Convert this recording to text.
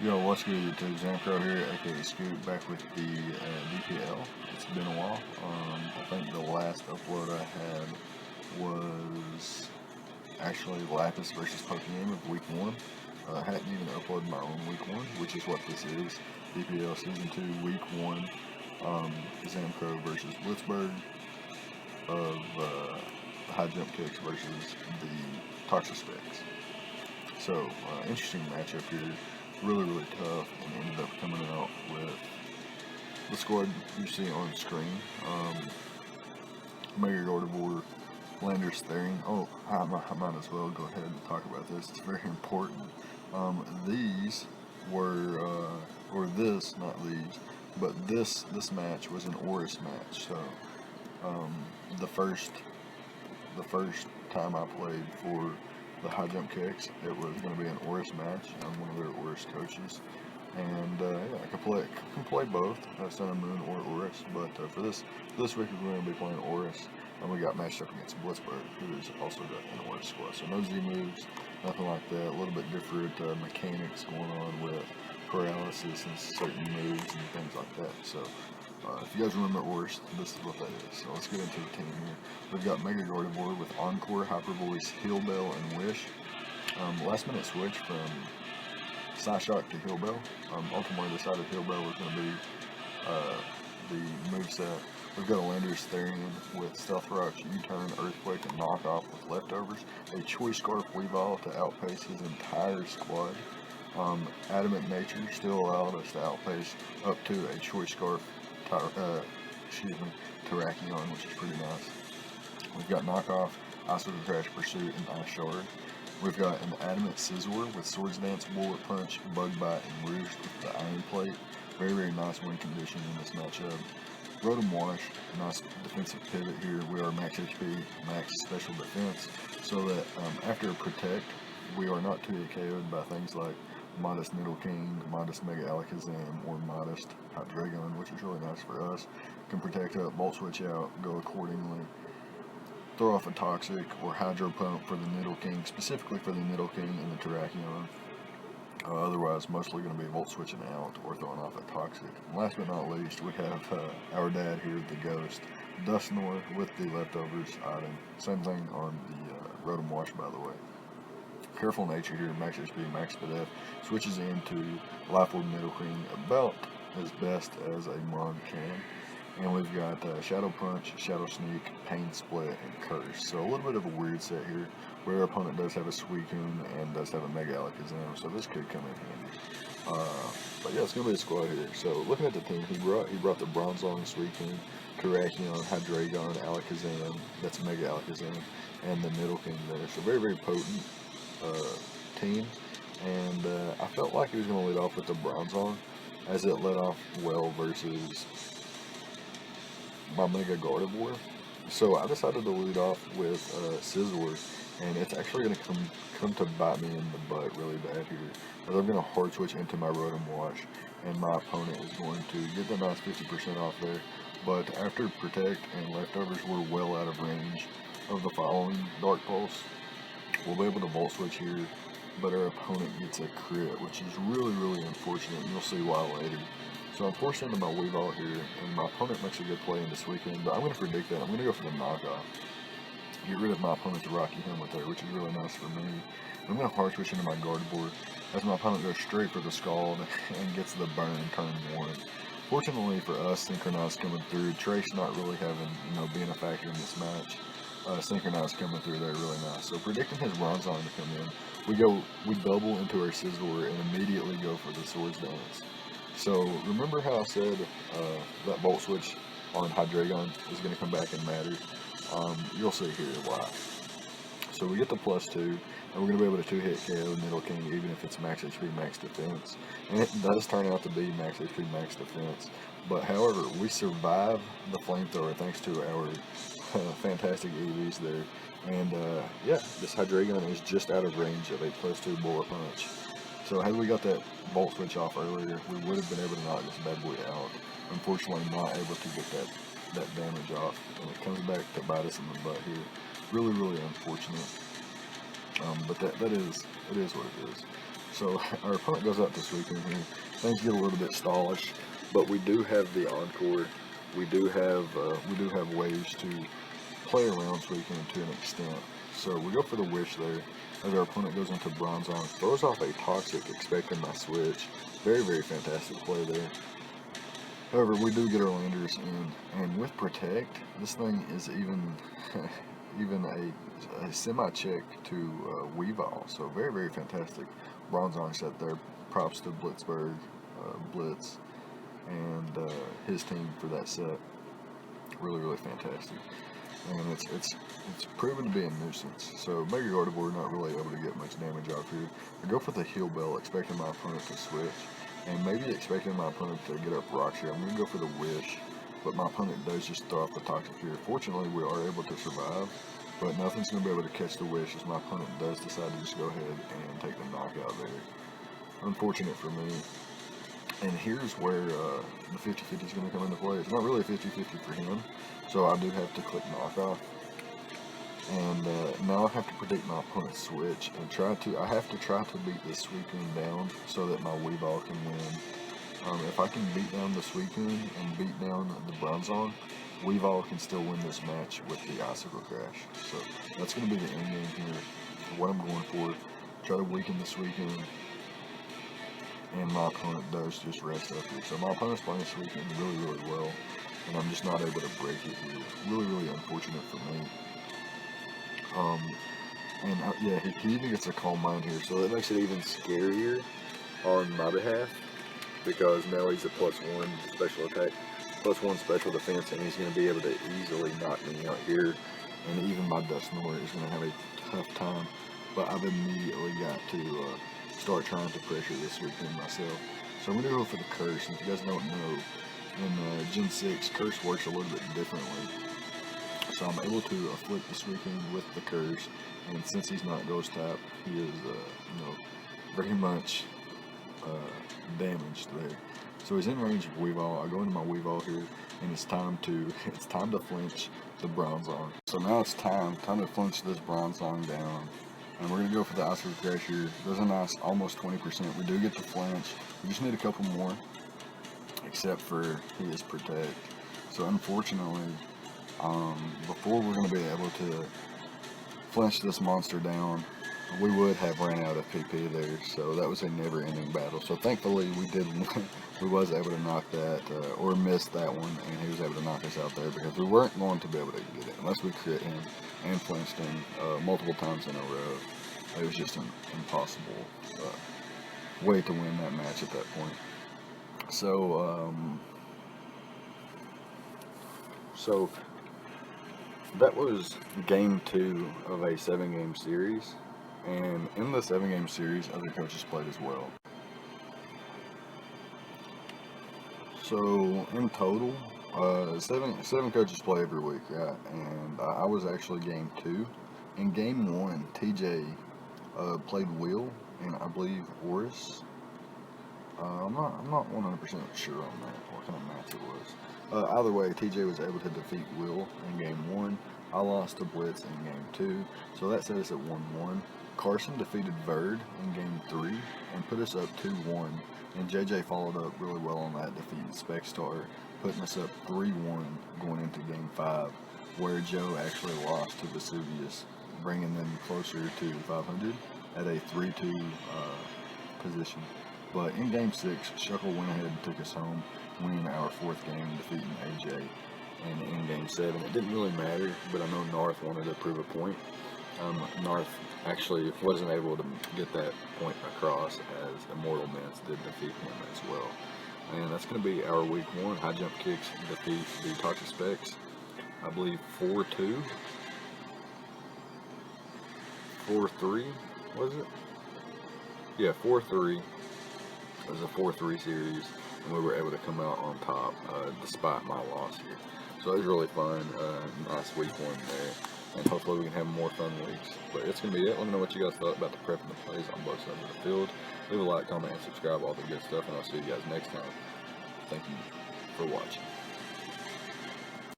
Yo, what's good YouTube? ZAMCRO here, aka Scoot, back with the DPL. It's been a while. I think the last upload I had was actually Lapis versus Pokemon of Week 1. I hadn't even uploaded my own Week 1, which is what this is. DPL Season 2, Week 1, ZAMCRO versus Blitzburgh of high jump kicks versus the TOX specs. So, interesting matchup here. Really tough, and ended up coming out with the squad you see on screen. Mega Gardevoir, Landers Therian. Oh, I might as well go ahead and talk about this. It's very important. These were, or this, not these, but this match was an ORAS match. So the first time I played for the high jump kicks, it was going to be an ORAS match. I'm one of their ORAS coaches, and yeah, I can play both Sun and Moon or ORAS. But for this week, we're going to be playing ORAS, and we got matched up against Blitzburgh, who is also got an ORAS squad. So no Z moves, nothing like that. A little bit different mechanics going on with paralysis and certain moves and things like that. So. If you guys remember ORAS, this is what that is. So let's get into the team here. We've got Mega Gardevoir with Encore, Hyper Voice, Heal Bell, and Wish. Last minute switch from Psyshock to Heal Bell. Ultimately decided Heal Bell was going to be the moveset. We've got a Landers Therian with Stealth Rocks, U-Turn, Earthquake, and Knockoff with leftovers. A Choice Scarf Weavile to outpace his entire squad. Adamant Nature still allowed us to outpace up to a Choice Scarf Terrakion, which is pretty nice. We've got Knockoff, Ice with Crash Pursuit, and Ice Shard. We've got an Adamant Scizor with Swords Dance, Bullet Punch, Bug Bite, and Roost with the Iron Plate. Very nice win condition in this matchup. Rotom Wash, nice defensive pivot here. We are max HP, max special defense, so that after a Protect, we are not too KO'd by things like Modest Nidoking, Modest Mega Alakazam, or Modest Hydreigon, which is really nice for us. Can protect up, Volt Switch out, go accordingly. Throw off a Toxic or Hydro Pump for the Nidoking, specifically for the Nidoking and the Terrakion. Otherwise, mostly going to be Volt Switching out or throwing off a Toxic. And last but not least, we have our dad here, the Ghost. Dusknoir with the leftovers item. Same thing on the Rotom Wash, by the way. Careful Nature here, max HP, max Spadef, switches into Life Orb Nidoking about as best as a Mon can. And we've got Shadow Punch, Shadow Sneak, Pain Split, and Curse. So a little bit of a weird set here, where our opponent does have a Suicune and does have a Mega Alakazam, so this could come in handy. But yeah, it's going to be a squad here. So looking at the team, he brought the Bronzong, Suicune, Terrakion, Hydreigon, Alakazam, that's Mega Alakazam, and the Nidoking there. So very potent team, and I felt like he was going to lead off with the Bronzong, as it led off well versus my Mega Gardevoir. So I decided to lead off with Scizor, and it's actually going to come to bite me in the butt really bad here, as I'm going to hard switch into my Rotom Wash, and my opponent is going to get the nice 50% off there. But after Protect and leftovers, we're well out of range of the following Dark Pulse. We'll be able to Volt Switch here, but our opponent gets a crit, which is really unfortunate. You'll see why later. So I'm forced into my Weavile here, and my opponent makes a good play in this weekend, but I'm going to predict that. I'm going to go for the Knockoff. Get rid of my opponent's Rocky Helmet there, which is really nice for me. I'm going to hard switch into my Gardevoir, as my opponent goes straight for the Scald and gets the burn in turn 1. Fortunately for us, Synchronized coming through. Trace not really having, being a factor in this match. Synchronized coming through there really nice. So predicting his Bronzong to come in, we double into our Scizor and immediately go for the Swords Dance. So remember how I said that Volt Switch on Hydreigon is going to come back and matter? You'll see here why. So we get the +2, and we're going to be able to 2-hit KO Nidoking even if it's max HP, max defense. And it does turn out to be max HP, max defense. But however, we survive the Flamethrower thanks to our fantastic EVs there. And yeah, this Hydreigon is just out of range of a +2 Bullet Punch. So had we got that Volt Switch off earlier, we would have been able to knock this bad boy out. Unfortunately, not able to get that damage off, and it comes back to bite us in the butt here. Really unfortunate. But it is what it is. So our opponent goes out this weekend here. Things get a little bit stallish, but we do have the encore. We do have ways to play around this weekend to an extent. So we go for the wish there as our opponent goes into bronze on, throws off a toxic, expecting my switch. Very, very fantastic play there. However, we do get our landers in, and with protect, this thing is even a semi-check to Weavile. So very, very fantastic bronze on set there. Props to Blitzburgh, Blitz, and his team for that set. Really, really fantastic. And it's proven to be a nuisance. So Mega Gardevoir not really able to get much damage off here. I go for the Heal Bell, expecting my opponent to switch, and maybe expecting my opponent to get up rocks here. I'm going to go for the Wish, but my opponent does just throw off the Toxic here. Fortunately, we are able to survive, but nothing's going to be able to catch the Wish as my opponent does decide to just go ahead and take the knockout there. Unfortunate for me. And here's where the 50-50 is going to come into play. It's not really a 50-50 for him, so I do have to click knockoff. And now I have to predict my opponent's switch and I have to try to beat this Suicune down so that my Weavile can win. If I can beat down the Suicune and beat down the Bronzong, Weavile can still win this match with the Icicle Crash. So that's going to be the end game here. What I'm going for, try to weaken the Suicune. And my opponent does just rest up here. So my opponent's playing this weekend really, really well, and I'm just not able to break it here. Really, really unfortunate for me. Yeah, he even gets a Calm Mind here, so that makes it even scarier on my behalf, because now he's a +1 special attack, +1 special defense, and he's going to be able to easily knock me out here, and even my Dusknoir is going to have a tough time. But I've immediately got to start trying to pressure this weekend myself. So I'm going to go for the Curse. And if you guys don't know, in Gen 6, Curse works a little bit differently. So I'm able to afflict this weekend with the Curse. And since he's not Ghost type, he is, very much damaged there. So he's in range of Weavile. I go into my Weavile here, and it's time to flinch the Bronzong. So now it's time to flinch this Bronzong down. And we're going to go for the Icicle Crash here. There's a nice almost 20%. We do get the flinch. We just need a couple more, except for he is protect. So unfortunately, before we're going to be able to flinch this monster down, we would have ran out of PP there. So that was a never-ending battle. So thankfully we did win. We was able to knock that, or miss that one, and he was able to knock us out there, because we weren't going to be able to get it unless we crit him and flinched him multiple times in a row. It was just an impossible way to win that match at that point. So, so that was game 2 of a 7-game series, and in the 7-game series, other coaches played as well. So in total, seven coaches play every week, right? And I was actually game 2. In game 1, TJ played Will and I believe ORAS. I'm not 100% sure on that, what kind of match it was. Either way, TJ was able to defeat Will in game 1. I lost to Blitz in game 2, so that set us at 1-1. Carson defeated Verd in game 3 and put us up 2-1. And JJ followed up really well on that, defeating Spexstar, putting us up 3-1 going into game 5, where Joe actually lost to Vesuvius, bringing them closer to 500 at a 3-2 position. But in game 6, Shuckle went ahead and took us home, winning our 4th game, defeating AJ. And in game 7, it didn't really matter, but I know Narth wanted to prove a point. Narth actually wasn't able to get that point across, as Immortal Mints did defeat him as well. And that's going to be our week 1. High Jump Kicks defeat the Toxic Specs, I believe 4-2, 4-3, was it? Yeah, 4-3. It was a 4-3 series, and we were able to come out on top despite my loss here. So it was really fun. Nice week 1 there. And hopefully we can have more fun weeks. But it's going to be it. Let me know what you guys thought about the prep and the plays on both sides of the field. Leave a like, comment, and subscribe, all the good stuff, and I'll see you guys next time. Thank you for watching.